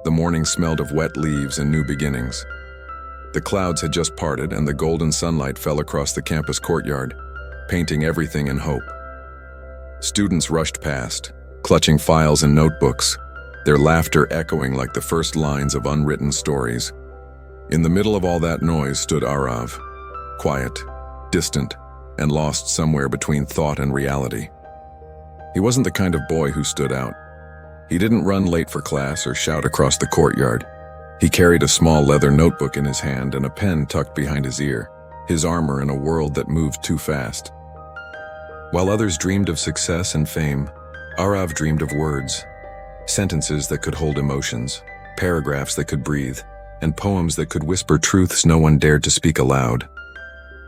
The morning smelled of wet leaves and new beginnings. The clouds had just parted and the golden sunlight fell across the campus courtyard, painting everything in hope. Students rushed past, clutching files and notebooks, their laughter echoing like the first lines of unwritten stories. In the middle of all that noise stood Aarav, quiet, distant, and lost somewhere between thought and reality. He wasn't the kind of boy who stood out. He didn't run late for class or shout across the courtyard. He carried a small leather notebook in his hand and a pen tucked behind his ear, his armor in a world that moved too fast. While others dreamed of success and fame, Aarav dreamed of words, sentences that could hold emotions, paragraphs that could breathe, and poems that could whisper truths no one dared to speak aloud.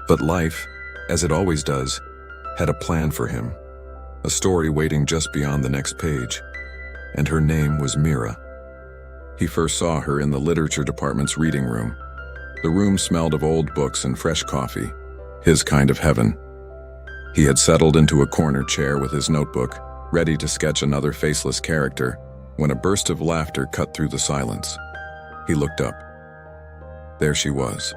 But life, as it always does, had a plan for him, a story waiting just beyond the next page, and her name was Meera. He first saw her in the literature department's reading room. The room smelled of old books and fresh coffee, his kind of heaven. He had settled into a corner chair with his notebook, ready to sketch another faceless character, when a burst of laughter cut through the silence. He looked up. There she was,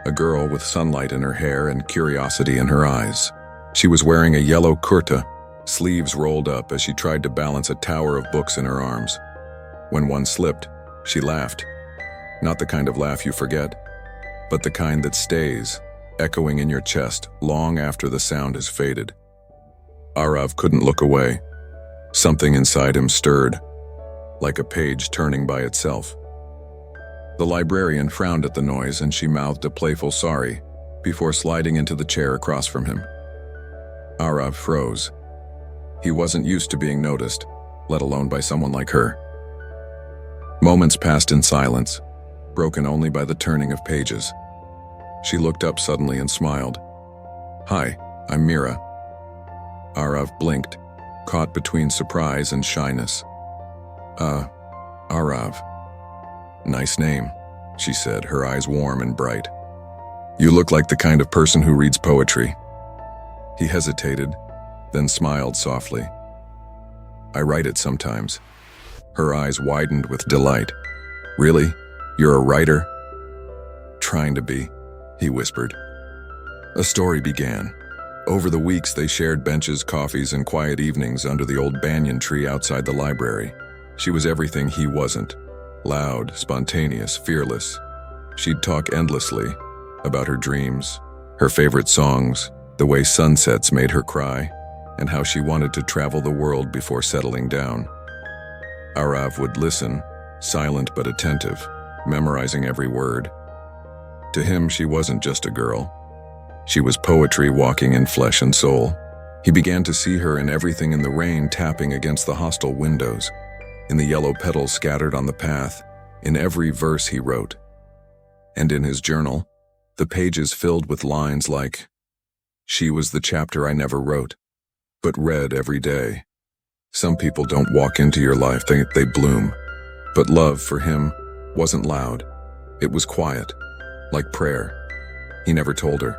a girl with sunlight in her hair and curiosity in her eyes. She was wearing a yellow kurta, sleeves rolled up as she tried to balance a tower of books in her arms. When one slipped, she laughed. Not the kind of laugh you forget, but the kind that stays, echoing in your chest long after the sound has faded. Aarav couldn't look away. Something inside him stirred, like a page turning by itself. The librarian frowned at the noise and she mouthed a playful sorry before sliding into the chair across from him. Aarav froze. He wasn't used to being noticed, let alone by someone like her. Moments passed in silence, broken only by the turning of pages. She looked up suddenly and smiled. "Hi, I'm Meera." Aarav blinked, caught between surprise and shyness. Aarav. "Nice name," she said, her eyes warm and bright. "You look like the kind of person who reads poetry." He hesitated, then smiled softly. "I write it sometimes." Her eyes widened with delight. "Really? You're a writer?" "Trying to be," he whispered. A story began. Over the weeks, they shared benches, coffees, and quiet evenings under the old banyan tree outside the library. She was everything he wasn't. Loud, spontaneous, fearless. She'd talk endlessly about her dreams, her favorite songs, the way sunsets made her cry, and how she wanted to travel the world before settling down. Aarav would listen, silent but attentive, memorizing every word. To him, she wasn't just a girl. She was poetry walking in flesh and soul. He began to see her in everything: in the rain tapping against the hostel windows, in the yellow petals scattered on the path, in every verse he wrote. And in his journal, the pages filled with lines like, "She was the chapter I never wrote, but read every day." Some people don't walk into your life, they bloom. But love, for him, wasn't loud. It was quiet, like prayer. He never told her,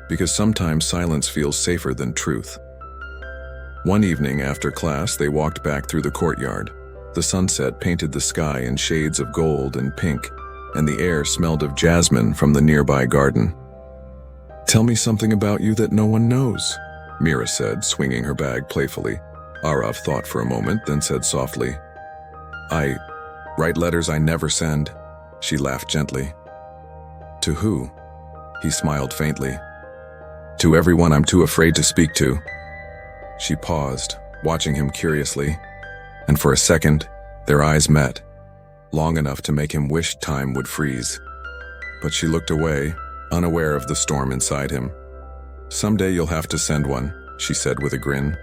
because sometimes silence feels safer than truth. One evening after class, they walked back through the courtyard. The sunset painted the sky in shades of gold and pink, and the air smelled of jasmine from the nearby garden. "Tell me something about you that no one knows," Meera said, swinging her bag playfully. Aarav thought for a moment, then said softly, "I write letters I never send." She laughed gently. "To who?" He smiled faintly. "To everyone I'm too afraid to speak to." She paused, watching him curiously, and for a second, their eyes met, long enough to make him wish time would freeze. But she looked away, unaware of the storm inside him. "Someday you'll have to send one," she said with a grin.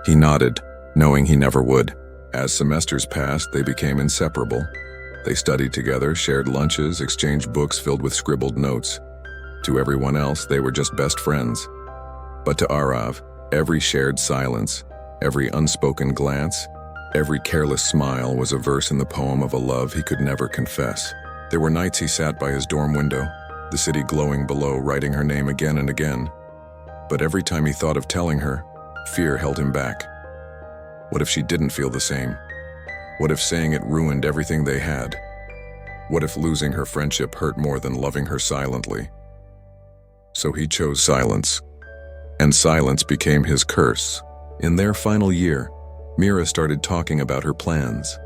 He nodded, knowing he never would. As semesters passed, they became inseparable. They studied together, shared lunches, exchanged books filled with scribbled notes. To everyone else, they were just best friends. But to Aarav, every shared silence, every unspoken glance, every careless smile was a verse in the poem of a love he could never confess. There were nights he sat by his dorm window, the city glowing below, writing her name again and again. But every time he thought of telling her, fear held him back. What if she didn't feel the same? What if saying it ruined everything they had? What if losing her friendship hurt more than loving her silently? So he chose silence, and silence became his curse. In their final year, Meera started talking about her plans: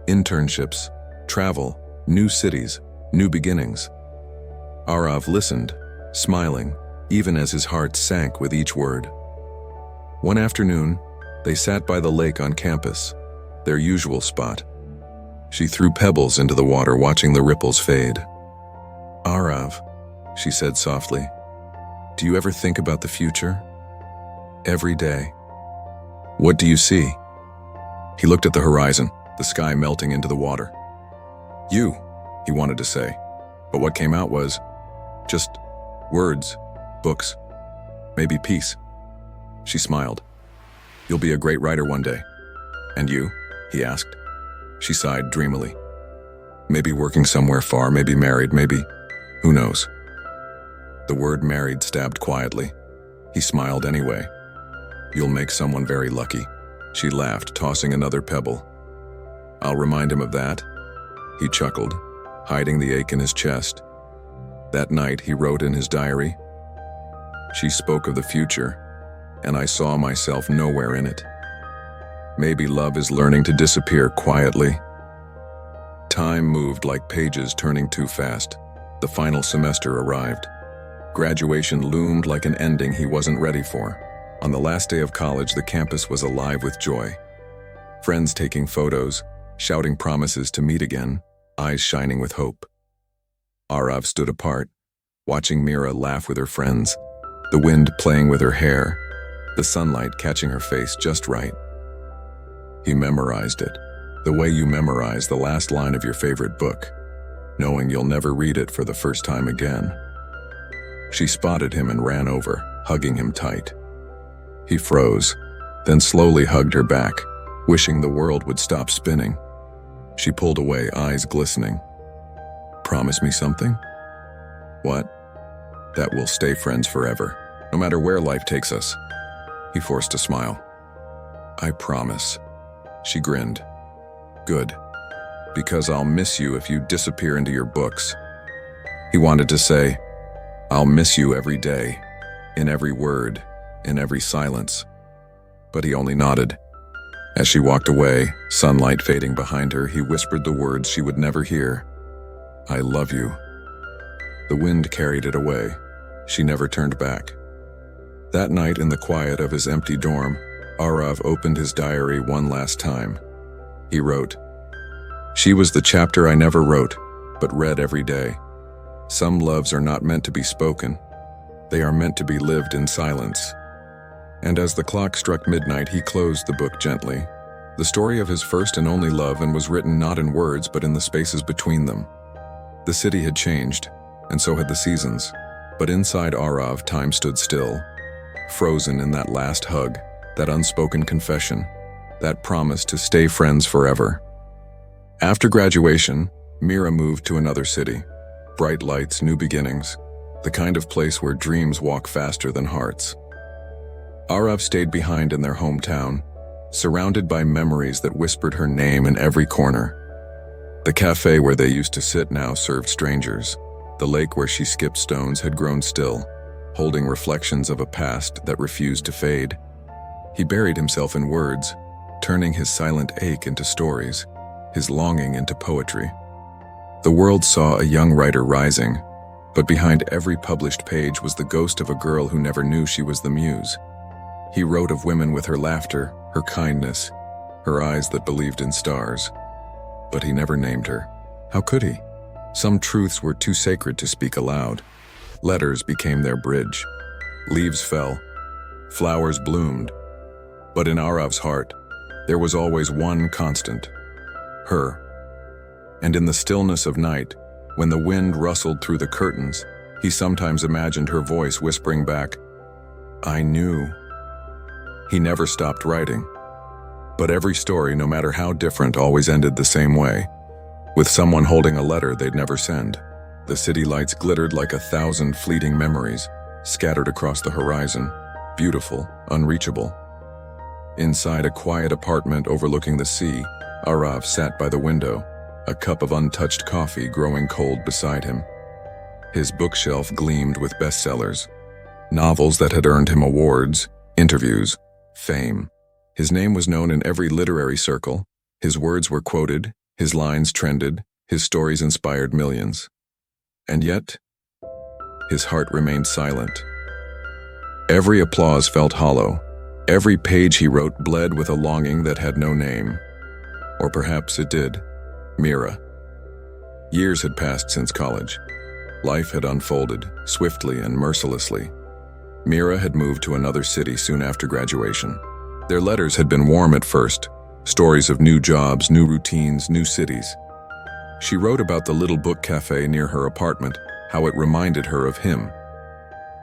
internships, travel, new cities, new beginnings. Aarav listened, smiling, even as his heart sank with each word. One afternoon, they sat by the lake on campus, their usual spot. She threw pebbles into the water, watching the ripples fade. "Aarav," she said softly, "do you ever think about the future? Every day. What do you see?" He looked at the horizon, the sky melting into the water. "You," he wanted to say, but what came out was just words, books, maybe peace. She smiled. "You'll be a great writer one day." "And you?" he asked. She sighed dreamily. "Maybe working somewhere far, maybe married, maybe, who knows?" The word married stabbed quietly. He smiled anyway. "You'll make someone very lucky," she laughed, tossing another pebble. "I'll remind him of that." He chuckled, hiding the ache in his chest. That night, he wrote in his diary, "She spoke of the future, and I saw myself nowhere in it. Maybe love is learning to disappear quietly." Time moved like pages turning too fast. The final semester arrived. Graduation loomed like an ending he wasn't ready for. On the last day of college, the campus was alive with joy. Friends taking photos, shouting promises to meet again, eyes shining with hope. Aarav stood apart, watching Meera laugh with her friends, the wind playing with her hair, the sunlight catching her face just right. He memorized it, the way you memorize the last line of your favorite book, knowing you'll never read it for the first time again. She spotted him and ran over, hugging him tight. He froze, then slowly hugged her back, wishing the world would stop spinning. She pulled away, eyes glistening. "Promise me something?" "What?" "That we'll stay friends forever, no matter where life takes us." He forced a smile. "I promise." She grinned. "Good. Because I'll miss you if you disappear into your books." He wanted to say, "I'll miss you every day, in every word, in every silence." But he only nodded. As she walked away, sunlight fading behind her, he whispered the words she would never hear. "I love you." The wind carried it away. She never turned back. That night, in the quiet of his empty dorm, Aarav opened his diary one last time. He wrote, "She was the chapter I never wrote, but read every day. Some loves are not meant to be spoken. They are meant to be lived in silence." And as the clock struck midnight, he closed the book gently. The story of his first and only love, and was written not in words, but in the spaces between them. The city had changed, and so had the seasons. But inside Aarav, time stood still, frozen in that last hug, that unspoken confession, that promise to stay friends forever. After graduation, Meera moved to another city. Bright lights, new beginnings, the kind of place where dreams walk faster than hearts. Aarav stayed behind in their hometown, surrounded by memories that whispered her name in every corner. The cafe where they used to sit now served strangers. The lake where she skipped stones had grown still, holding reflections of a past that refused to fade. He buried himself in words, turning his silent ache into stories, his longing into poetry. The world saw a young writer rising, but behind every published page was the ghost of a girl who never knew she was the muse. He wrote of women with her laughter, her kindness, her eyes that believed in stars. But he never named her. How could he? Some truths were too sacred to speak aloud. Letters became their bridge. Leaves fell. Flowers bloomed. But in Aarav's heart, there was always one constant: her. And in the stillness of night, when the wind rustled through the curtains, he sometimes imagined her voice whispering back, "I knew." He never stopped writing. But every story, no matter how different, always ended the same way, with someone holding a letter they'd never send. The city lights glittered like 1,000 fleeting memories, scattered across the horizon, beautiful, unreachable. Inside a quiet apartment overlooking the sea, Aarav sat by the window, a cup of untouched coffee growing cold beside him. His bookshelf gleamed with bestsellers, novels that had earned him awards, interviews, fame. His name was known in every literary circle, his words were quoted, his lines trended, his stories inspired millions. And yet, his heart remained silent. Every applause felt hollow. Every page he wrote bled with a longing that had no name. Or perhaps it did. Meera. Years had passed since college. Life had unfolded, swiftly and mercilessly. Meera had moved to another city soon after graduation. Their letters had been warm at first, stories of new jobs, new routines, new cities. She wrote about the little book cafe near her apartment, how it reminded her of him.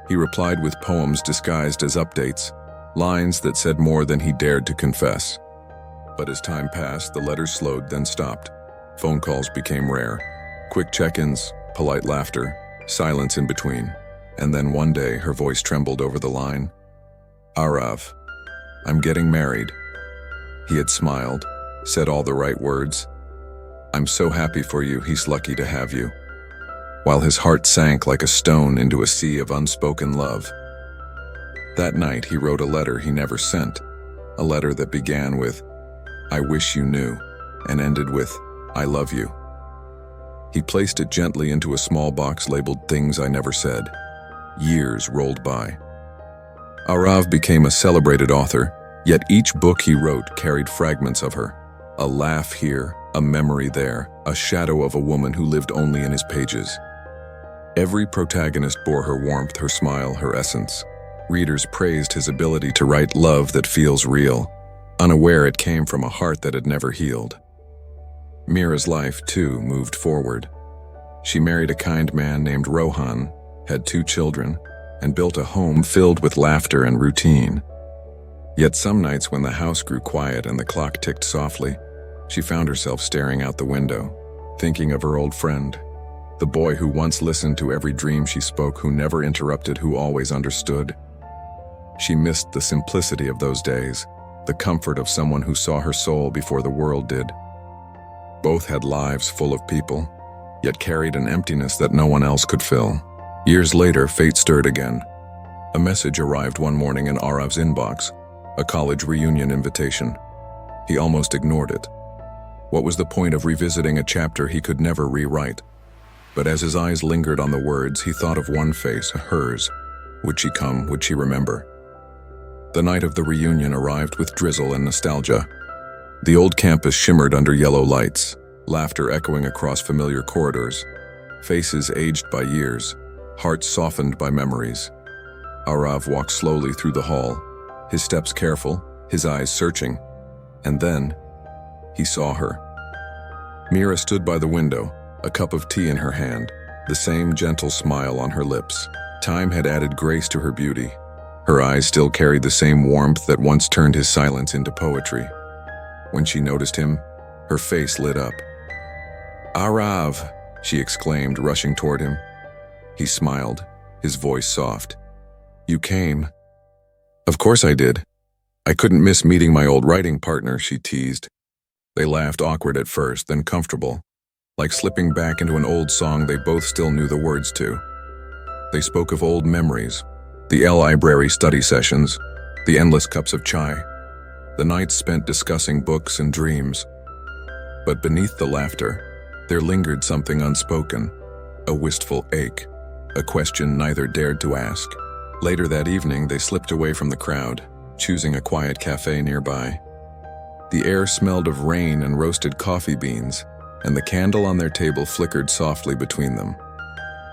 He replied with poems disguised as updates, lines that said more than he dared to confess. But as time passed, the letters slowed, then stopped. Phone calls became rare. Quick check-ins, polite laughter, silence in between. And then one day, her voice trembled over the line. "Aarav, I'm getting married." He had smiled, said all the right words. "I'm so happy for you, he's lucky to have you." While his heart sank like a stone into a sea of unspoken love. That night, he wrote a letter he never sent, a letter that began with, "I wish you knew," and ended with, "I love you." He placed it gently into a small box labeled "Things I Never Said." Years rolled by. Aarav became a celebrated author, yet each book he wrote carried fragments of her. A laugh here, a memory there, a shadow of a woman who lived only in his pages. Every protagonist bore her warmth, her smile, her essence. Readers praised his ability to write love that feels real, unaware it came from a heart that had never healed. Meera's life, too, moved forward. She married a kind man named Rohan, had 2 children, and built a home filled with laughter and routine. Yet some nights when the house grew quiet and the clock ticked softly, she found herself staring out the window, thinking of her old friend, the boy who once listened to every dream she spoke, who never interrupted, who always understood. She missed the simplicity of those days, the comfort of someone who saw her soul before the world did. Both had lives full of people, yet carried an emptiness that no one else could fill. Years later, fate stirred again. A message arrived one morning in Aarav's inbox, a college reunion invitation. He almost ignored it. What was the point of revisiting a chapter he could never rewrite? But as his eyes lingered on the words, he thought of one face, hers. Would she come? Would she remember? The night of the reunion arrived with drizzle and nostalgia. The old campus shimmered under yellow lights, laughter echoing across familiar corridors, faces aged by years, hearts softened by memories. Aarav walked slowly through the hall, his steps careful, his eyes searching. And then, he saw her. Meera stood by the window, a cup of tea in her hand, the same gentle smile on her lips. Time had added grace to her beauty. Her eyes still carried the same warmth that once turned his silence into poetry. When she noticed him, her face lit up. "Aarav," she exclaimed, rushing toward him. He smiled, his voice soft. "You came." "Of course I did. I couldn't miss meeting my old writing partner," she teased. They laughed, awkward at first, then comfortable, like slipping back into an old song they both still knew the words to. They spoke of old memories, the library study sessions, the endless cups of chai, the nights spent discussing books and dreams. But beneath the laughter, there lingered something unspoken, a wistful ache, a question neither dared to ask. Later that evening, they slipped away from the crowd, choosing a quiet cafe nearby. The air smelled of rain and roasted coffee beans, and the candle on their table flickered softly between them.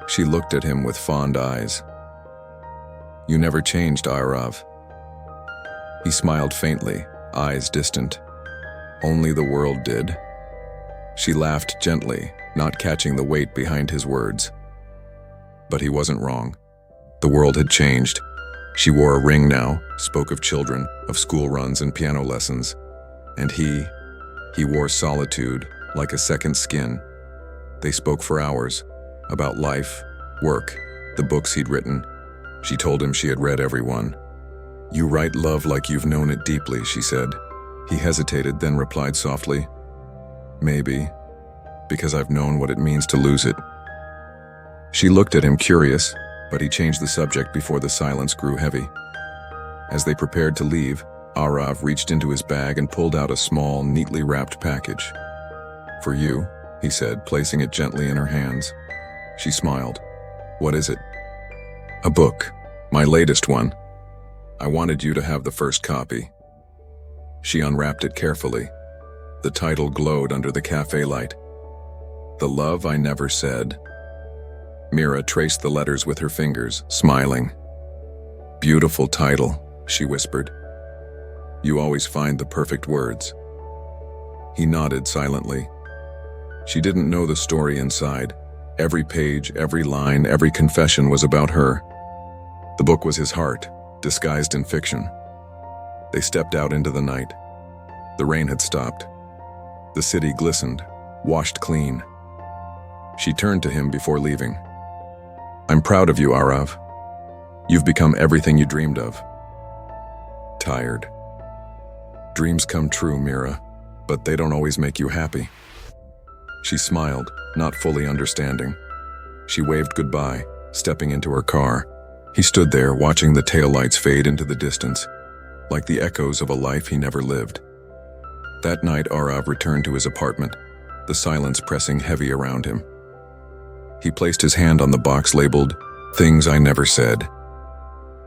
She looked at him with fond eyes. "You never changed, Aarav." He smiled faintly, eyes distant. "Only the world did." She laughed gently, not catching the weight behind his words. But he wasn't wrong. The world had changed. She wore a ring now, spoke of children, of school runs and piano lessons. And he wore solitude, like a second skin. They spoke for hours, about life, work, the books he'd written. She told him she had read every one. "You write love like you've known it deeply," she said. He hesitated, then replied softly, Maybe, because I've known what it means to lose it. She looked at him curious, but he changed the subject before the silence grew heavy. As they prepared to leave, Aarav reached into his bag and pulled out a small, neatly wrapped package. "For you," he said, placing it gently in her hands. She smiled. "What is it?" "A book, my latest one. I wanted you to have the first copy." She unwrapped it carefully. The title glowed under the cafe light. "The Love I Never Said." Meera traced the letters with her fingers, smiling. "Beautiful title," she whispered. "You always find the perfect words." He nodded silently. She didn't know the story inside. Every page, every line, every confession was about her. The book was his heart, disguised in fiction. They stepped out into the night. The rain had stopped. The city glistened, washed clean. She turned to him before leaving. "I'm proud of you, Aarav. You've become everything you dreamed of." Tired. "Dreams come true, Meera, but they don't always make you happy." She smiled, not fully understanding. She waved goodbye, stepping into her car. He stood there, watching the taillights fade into the distance, like the echoes of a life he never lived. That night, Aarav returned to his apartment, the silence pressing heavy around him. He placed his hand on the box labeled, "Things I Never Said."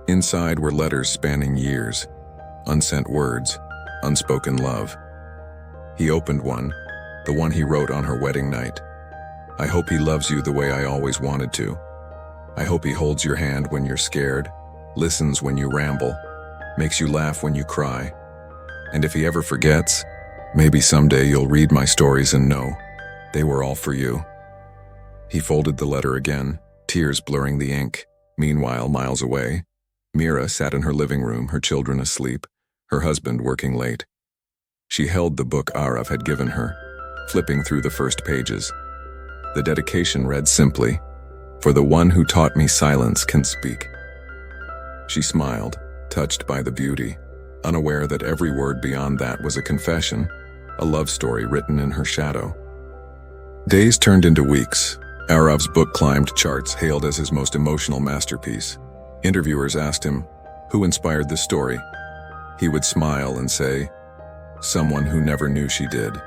Inside were letters spanning years, unsent words, unspoken love. He opened one, the one he wrote on her wedding night. "I hope he loves you the way I always wanted to. I hope he holds your hand when you're scared, listens when you ramble, makes you laugh when you cry. And if he ever forgets, maybe someday you'll read my stories and know they were all for you." He folded the letter again, tears blurring the ink. Meanwhile, miles away, Meera sat in her living room, her children asleep, her husband working late. She held the book Aarav had given her, flipping through the first pages. The dedication read simply, "For the one who taught me silence can speak." She smiled, touched by the beauty, unaware that every word beyond that was a confession, a love story written in her shadow. Days turned into weeks. Aarav's book climbed charts, hailed as his most emotional masterpiece. Interviewers asked him, "Who inspired this story?" He would smile and say, "Someone who never knew she did."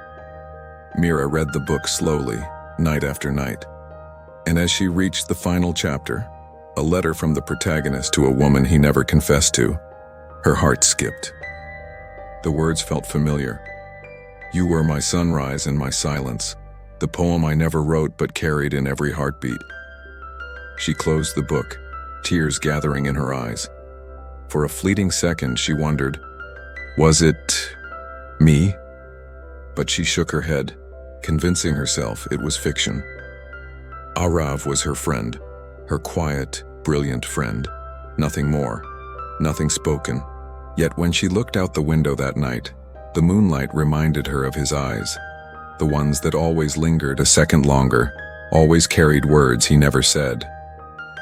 Meera read the book slowly, night after night. And as she reached the final chapter, a letter from the protagonist to a woman he never confessed to, her heart skipped. The words felt familiar. "You were my sunrise and my silence, the poem I never wrote but carried in every heartbeat." She closed the book, tears gathering in her eyes. For a fleeting second, she wondered, was it me? But she shook her head, convincing herself it was fiction. Aarav was her friend, her quiet, brilliant friend. Nothing more, nothing spoken. Yet when she looked out the window that night, the moonlight reminded her of his eyes, the ones that always lingered a second longer, always carried words he never said.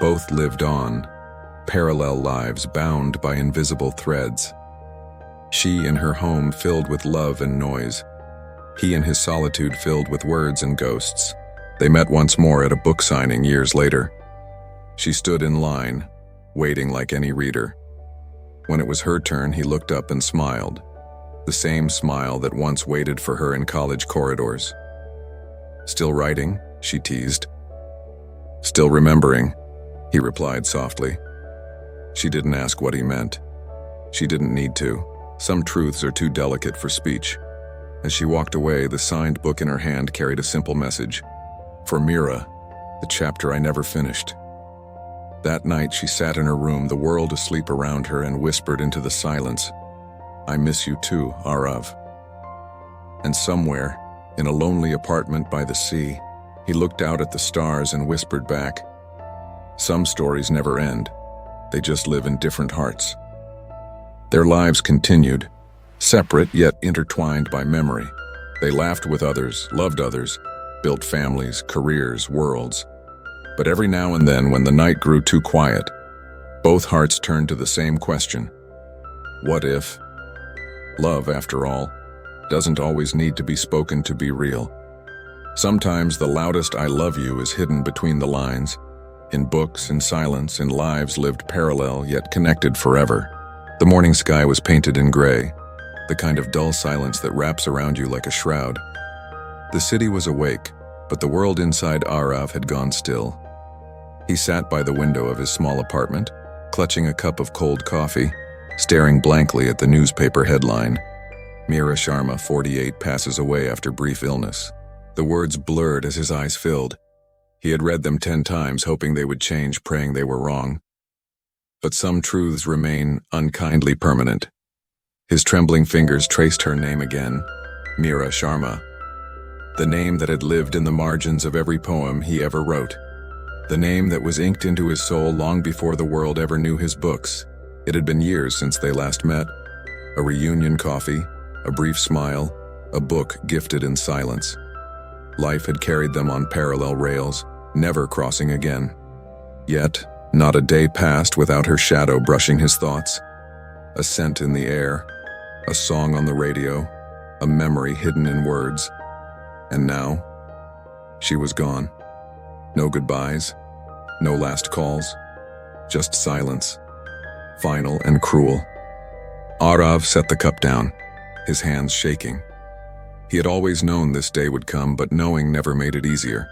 Both lived on, parallel lives bound by invisible threads. She in her home filled with love and noise. He in his solitude filled with words and ghosts. They met once more at a book signing years later. She stood in line, waiting like any reader. When it was her turn, he looked up and smiled, the same smile that once waited for her in college corridors. "Still writing?" she teased. "Still remembering," he replied softly. She didn't ask what he meant. She didn't need to. Some truths are too delicate for speech. As she walked away, the signed book in her hand carried a simple message. For Meera, the chapter I never finished. That night she sat in her room, the world asleep around her, and whispered into the silence, "I miss you too, Aarav." And somewhere, in a lonely apartment by the sea, he looked out at the stars and whispered back, "Some stories never end. They just live in different hearts." Their lives continued, separate yet intertwined by memory. They laughed with others, loved others, built families, careers, worlds. But every now and then, when the night grew too quiet, both hearts turned to the same question. What if? Love, after all, doesn't always need to be spoken to be real. Sometimes the loudest I love you is hidden between the lines, in books, in silence, in lives lived parallel yet connected forever. The morning sky was painted in gray, the kind of dull silence that wraps around you like a shroud. The city was awake, but the world inside Aarav had gone still. He sat by the window of his small apartment, clutching a cup of cold coffee, staring blankly at the newspaper headline, "Meera Sharma, 48, passes away after brief illness." The words blurred as his eyes filled. He had read them 10 times, hoping they would change, praying they were wrong. But some truths remain unkindly permanent. His trembling fingers traced her name again, Meera Sharma. The name that had lived in the margins of every poem he ever wrote. The name that was inked into his soul long before the world ever knew his books. It had been years since they last met. A reunion coffee, a brief smile, a book gifted in silence. Life had carried them on parallel rails, never crossing again. Yet, not a day passed without her shadow brushing his thoughts. A scent in the air, a song on the radio, a memory hidden in words. And now, she was gone. No goodbyes, no last calls, just silence, final and cruel. Aarav set the cup down, his hands shaking. He had always known this day would come, but knowing never made it easier.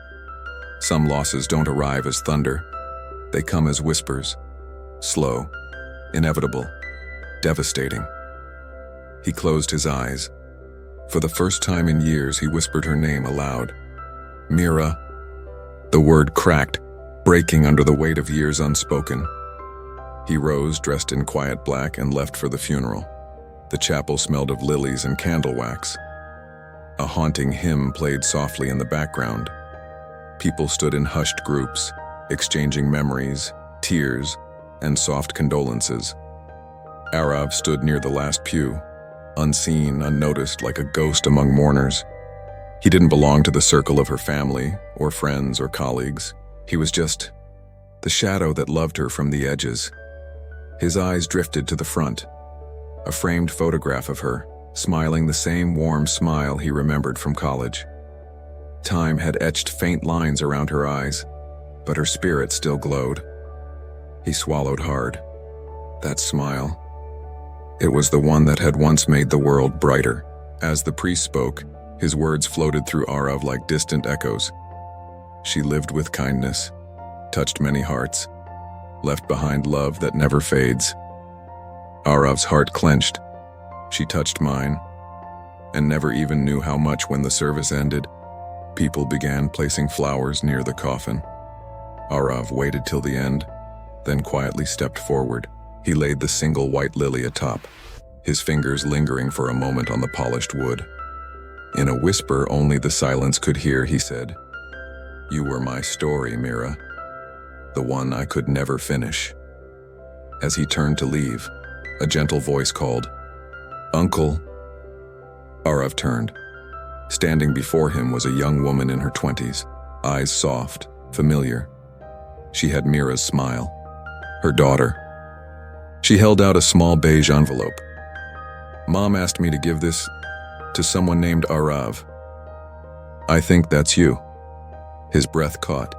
Some losses don't arrive as thunder. They come as whispers, slow, inevitable, devastating. He closed his eyes. For the first time in years, he whispered her name aloud. Meera. The word cracked, breaking under the weight of years unspoken. He rose, dressed in quiet black, and left for the funeral. The chapel smelled of lilies and candle wax. A haunting hymn played softly in the background. People stood in hushed groups, exchanging memories, tears, and soft condolences. Aarav stood near the last pew, unseen, unnoticed, like a ghost among mourners. He didn't belong to the circle of her family, or friends, or colleagues. He was just the shadow that loved her from the edges. His eyes drifted to the front, a framed photograph of her, smiling the same warm smile he remembered from college. Time had etched faint lines around her eyes, but her spirit still glowed. He swallowed hard. That smile. It was the one that had once made the world brighter. As the priest spoke, his words floated through Aarav like distant echoes. She lived with kindness, touched many hearts, left behind love that never fades. Aarav's heart clenched. She touched mine, and never even knew how much when the service ended. People began placing flowers near the coffin. Aarav waited till the end, then quietly stepped forward. He laid the single white lily atop, his fingers lingering for a moment on the polished wood. In a whisper only the silence could hear, he said, "You were my story, Meera, the one I could never finish." As he turned to leave, a gentle voice called, "Uncle." Aarav turned. Standing before him was a young woman in her 20s, eyes soft, familiar. She had Meera's smile, her daughter. She held out a small beige envelope. "Mom asked me to give this to someone named Aarav. I think that's you." His breath caught.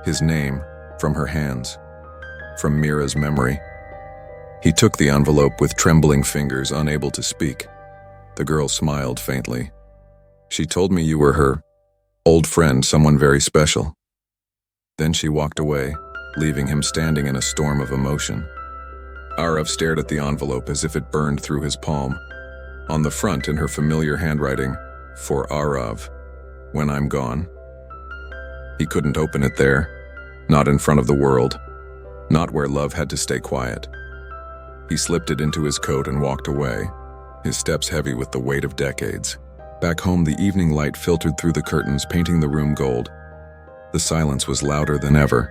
His name from her hands, from Meera's memory. He took the envelope with trembling fingers, unable to speak. The girl smiled faintly. "She told me you were her old friend, someone very special." Then she walked away, leaving him standing in a storm of emotion. Aarav stared at the envelope as if it burned through his palm. On the front, in her familiar handwriting, "For Aarav, when I'm gone." He couldn't open it there, not in front of the world, not where love had to stay quiet. He slipped it into his coat and walked away, his steps heavy with the weight of decades. Back home, the evening light filtered through the curtains, painting the room gold. The silence was louder than ever.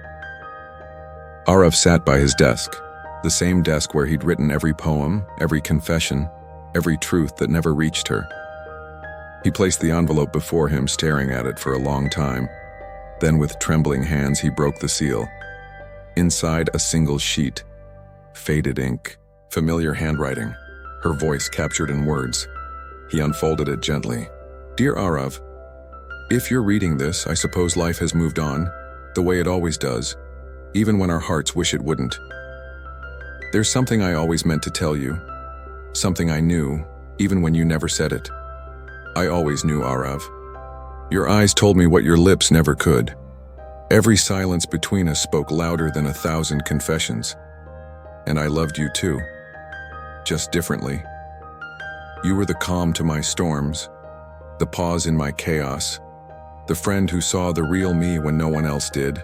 Aarav sat by his desk, the same desk where he'd written every poem, every confession, every truth that never reached her. He placed the envelope before him, staring at it for a long time. Then with trembling hands, he broke the seal. Inside, a single sheet, faded ink, familiar handwriting, her voice captured in words. He unfolded it gently. Dear Aarav, if you're reading this, I suppose life has moved on, the way it always does, even when our hearts wish it wouldn't. There's something I always meant to tell you, something I knew, even when you never said it. I always knew, Aarav. Your eyes told me what your lips never could. Every silence between us spoke louder than 1,000 confessions. And I loved you too, just differently. You were the calm to my storms, the pause in my chaos, the friend who saw the real me when no one else did.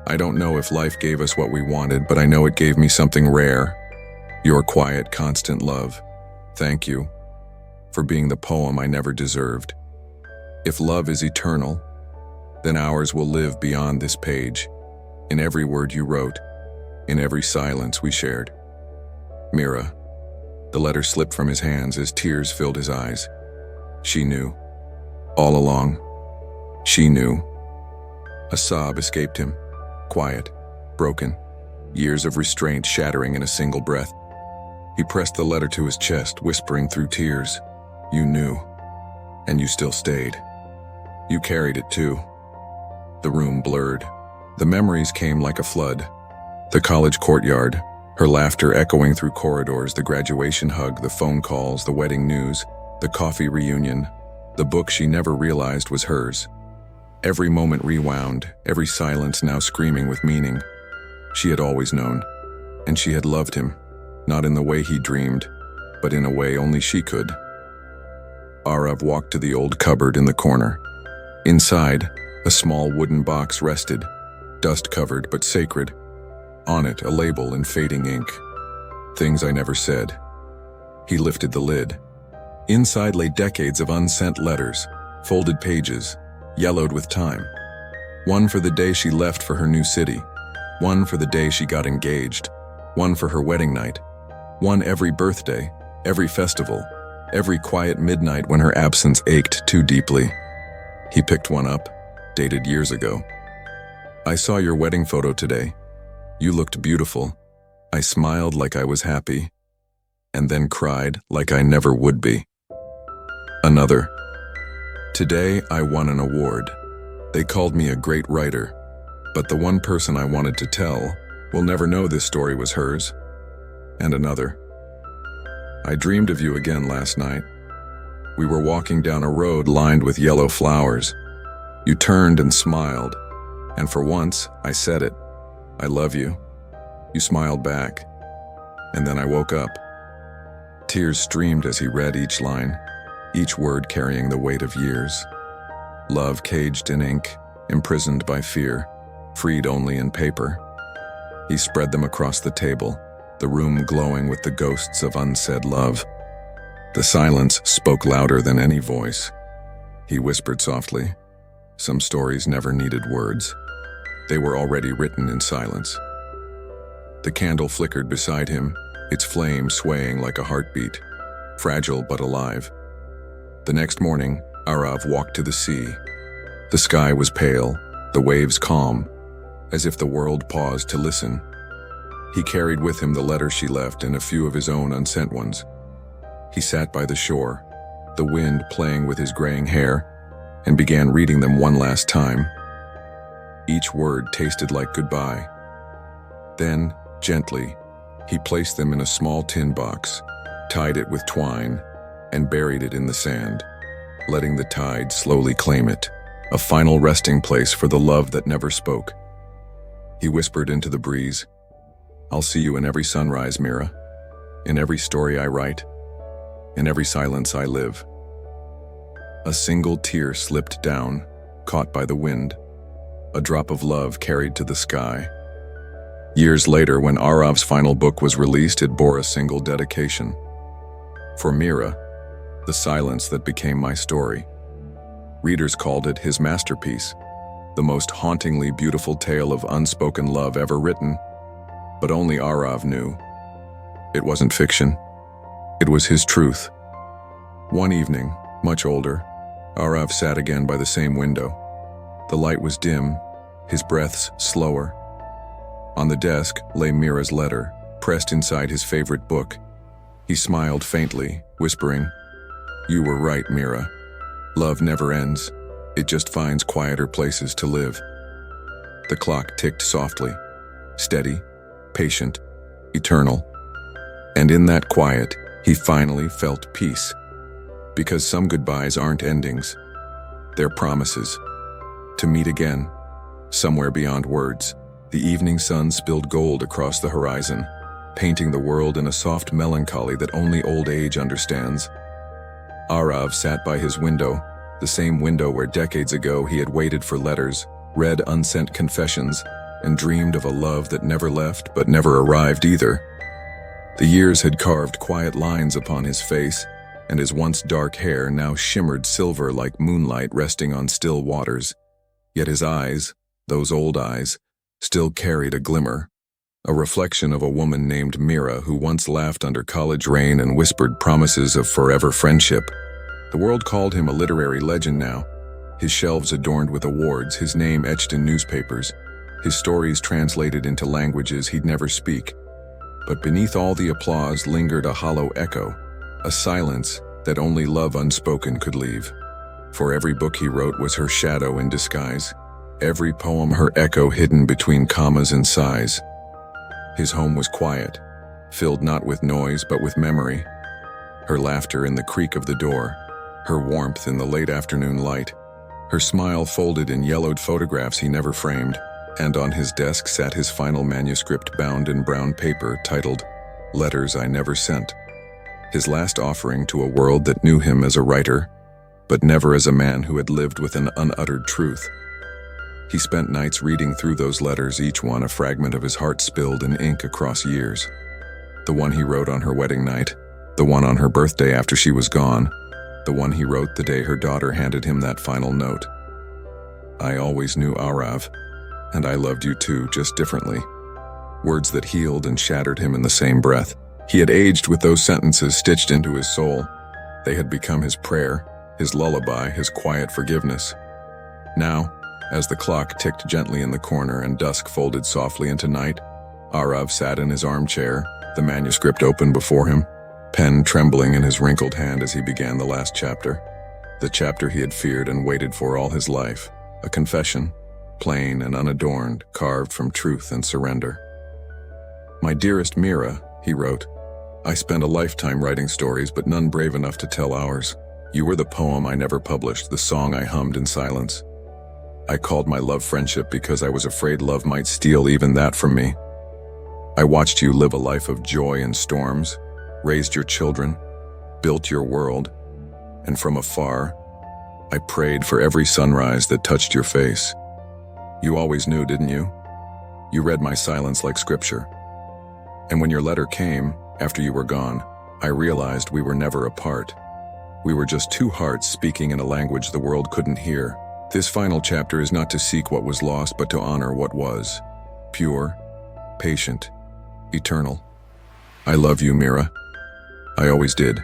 I don't know if life gave us what we wanted, but I know it gave me something rare. Your quiet, constant love. Thank you for being the poem I never deserved. If love is eternal, then ours will live beyond this page, in every word you wrote, in every silence we shared. Meera. The letter slipped from his hands as tears filled his eyes. She knew. All along. She knew. A sob escaped him. Quiet. Broken. Years of restraint shattering in a single breath. He pressed the letter to his chest, whispering through tears. You knew. And you still stayed. You carried it too. The room blurred. The memories came like a flood. The college courtyard, her laughter echoing through corridors, the graduation hug, the phone calls, the wedding news, the coffee reunion, the book she never realized was hers. Every moment rewound, every silence now screaming with meaning. She had always known, and she had loved him, not in the way he dreamed, but in a way only she could. Aarav walked to the old cupboard in the corner. Inside, a small wooden box rested, dust-covered but sacred. On it, a label in fading ink. Things I never said. He lifted the lid. Inside lay decades of unsent letters, folded pages, yellowed with time. One for the day she left for her new city. One for the day she got engaged. One for her wedding night. One every birthday, every festival, every quiet midnight when her absence ached too deeply. He picked one up, dated years ago. I saw your wedding photo today. You looked beautiful. I smiled like I was happy, and then cried like I never would be. Another. Today I won an award. They called me a great writer, but the one person I wanted to tell will never know this story was hers. And another. I dreamed of you again last night. We were walking down a road lined with yellow flowers. You turned and smiled, and for once, I said it. I love you. You smiled back, and then I woke up. Tears streamed as he read each line, each word carrying the weight of years. Love caged in ink, imprisoned by fear, freed only in paper. He spread them across the table, the room glowing with the ghosts of unsaid love. The silence spoke louder than any voice. He whispered softly, some stories never needed words. They were already written in silence. The candle flickered beside him, its flame swaying like a heartbeat, fragile but alive. The next morning, Aarav walked to the sea. The sky was pale, the waves calm, as if the world paused to listen. He carried with him the letter she left and a few of his own unsent ones. He sat by the shore, the wind playing with his graying hair, and began reading them one last time. Each word tasted like goodbye. Then, gently, he placed them in a small tin box, tied it with twine, and buried it in the sand, letting the tide slowly claim it, a final resting place for the love that never spoke. He whispered into the breeze, I'll see you in every sunrise, Meera, in every story I write, in every silence I live. A single tear slipped down, caught by the wind, a drop of love carried to the sky. Years later, when Aarav's final book was released, it bore a single dedication. For Meera, the silence that became my story. Readers called it his masterpiece, the most hauntingly beautiful tale of unspoken love ever written, but only Aarav knew. It wasn't fiction. It was his truth. One evening, much older, Aarav sat again by the same window. The light was dim, his breaths slower. On the desk lay Meera's letter, pressed inside his favorite book. He smiled faintly, whispering, You were right, Meera. Love never ends. It just finds quieter places to live. The clock ticked softly, steady, patient, eternal. And in that quiet, he finally felt peace. Because some goodbyes aren't endings. They're promises. To meet again, somewhere beyond words. The evening sun spilled gold across the horizon, painting the world in a soft melancholy that only old age understands. Aarav sat by his window, the same window where decades ago he had waited for letters, read unsent confessions, and dreamed of a love that never left but never arrived either. The years had carved quiet lines upon his face, and his once dark hair now shimmered silver like moonlight resting on still waters. Yet his eyes, those old eyes, still carried a glimmer, a reflection of a woman named Meera who once laughed under college rain and whispered promises of forever friendship. The world called him a literary legend now, his shelves adorned with awards, his name etched in newspapers, his stories translated into languages he'd never speak. But beneath all the applause lingered a hollow echo, a silence that only love unspoken could leave. For every book he wrote was her shadow in disguise, every poem her echo hidden between commas and sighs. His home was quiet, filled not with noise but with memory. Her laughter in the creak of the door, her warmth in the late afternoon light, her smile folded in yellowed photographs he never framed, and on his desk sat his final manuscript bound in brown paper titled, "Letters I Never Sent." His last offering to a world that knew him as a writer, but never as a man who had lived with an unuttered truth. He spent nights reading through those letters, each one a fragment of his heart spilled in ink across years. The one he wrote on her wedding night, the one on her birthday after she was gone, the one he wrote the day her daughter handed him that final note. "I always knew Aarav, and I loved you too, just differently." Words that healed and shattered him in the same breath. He had aged with those sentences stitched into his soul. They had become his prayer, his lullaby, his quiet forgiveness. Now, as the clock ticked gently in the corner and dusk folded softly into night, Aarav sat in his armchair, the manuscript open before him, pen trembling in his wrinkled hand as he began the last chapter. The chapter he had feared and waited for all his life, a confession, plain and unadorned, carved from truth and surrender. "My dearest Meera," he wrote, "I spent a lifetime writing stories, but none brave enough to tell ours. You were the poem I never published, the song I hummed in silence. I called my love friendship because I was afraid love might steal even that from me. I watched you live a life of joy and storms, raised your children, built your world, and from afar, I prayed for every sunrise that touched your face. You always knew, didn't you? You read my silence like scripture. And when your letter came, after you were gone, I realized we were never apart. We were just two hearts speaking in a language the world couldn't hear. This final chapter is not to seek what was lost, but to honor what was. Pure, patient, eternal. I love you, Meera. I always did.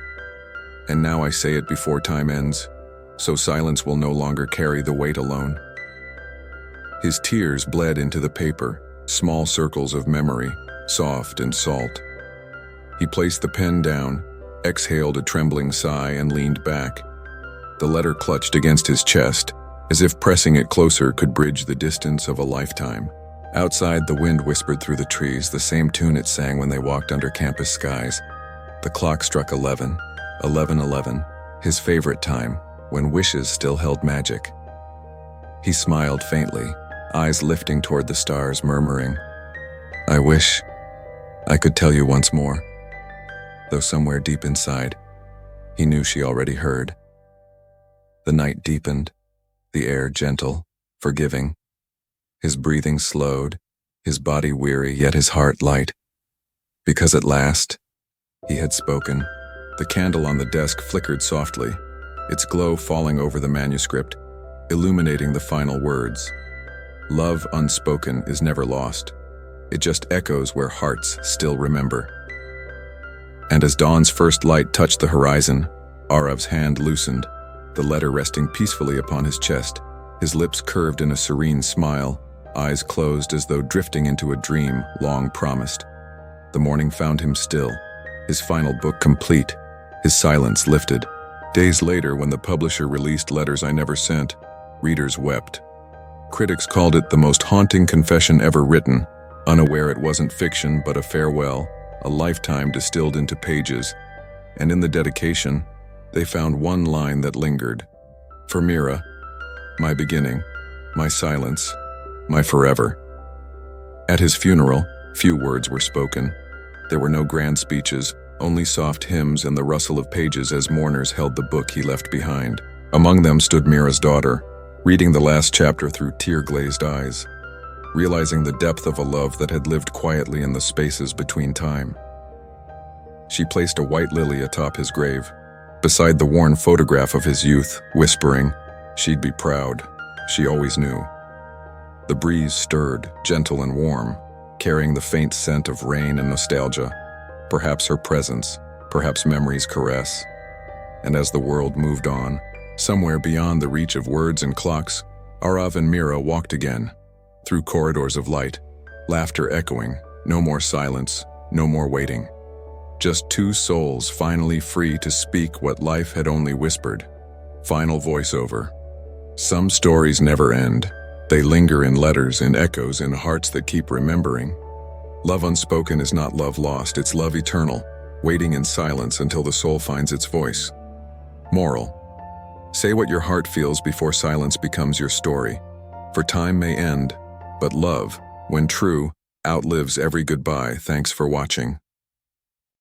And now I say it before time ends, so silence will no longer carry the weight alone." His tears bled into the paper, small circles of memory, soft and salt. He placed the pen down, exhaled a trembling sigh, and leaned back. The letter clutched against his chest, as if pressing it closer could bridge the distance of a lifetime. Outside, the wind whispered through the trees, the same tune it sang when they walked under campus skies. The clock struck 11, 11:11, his favorite time, when wishes still held magic. He smiled faintly, eyes lifting toward the stars, murmuring, "I wish I could tell you once more." Though somewhere deep inside, he knew she already heard. The night deepened, the air gentle, forgiving. His breathing slowed, his body weary, yet his heart light. Because at last, he had spoken. The candle on the desk flickered softly, its glow falling over the manuscript, illuminating the final words. Love unspoken is never lost. It just echoes where hearts still remember. And as dawn's first light touched the horizon, Aarav's hand loosened, the letter resting peacefully upon his chest, his lips curved in a serene smile, eyes closed as though drifting into a dream long promised. The morning found him still, his final book complete, his silence lifted. Days later, when the publisher released Letters I Never Sent, readers wept. Critics called it the most haunting confession ever written, unaware it wasn't fiction but a farewell, a lifetime distilled into pages. And in the dedication, they found one line that lingered. For Meera, my beginning, my silence, my forever. At his funeral, few words were spoken. There were no grand speeches, only soft hymns and the rustle of pages as mourners held the book he left behind. Among them stood Meera's daughter, reading the last chapter through tear-glazed eyes, realizing the depth of a love that had lived quietly in the spaces between time. She placed a white lily atop his grave, beside the worn photograph of his youth, whispering, she'd be proud. She always knew. The breeze stirred, gentle and warm, carrying the faint scent of rain and nostalgia, perhaps her presence, perhaps memory's caress. And as the world moved on, somewhere beyond the reach of words and clocks, Aarav and Meera walked again, through corridors of light, laughter echoing, no more silence, no more waiting. Just two souls finally free to speak what life had only whispered. Final voiceover. Some stories never end. They linger in letters, in echoes, in hearts that keep remembering. Love unspoken is not love lost, it's love eternal, waiting in silence until the soul finds its voice. Moral. Say what your heart feels before silence becomes your story. For time may end, but love, when true, outlives every goodbye. Thanks for watching.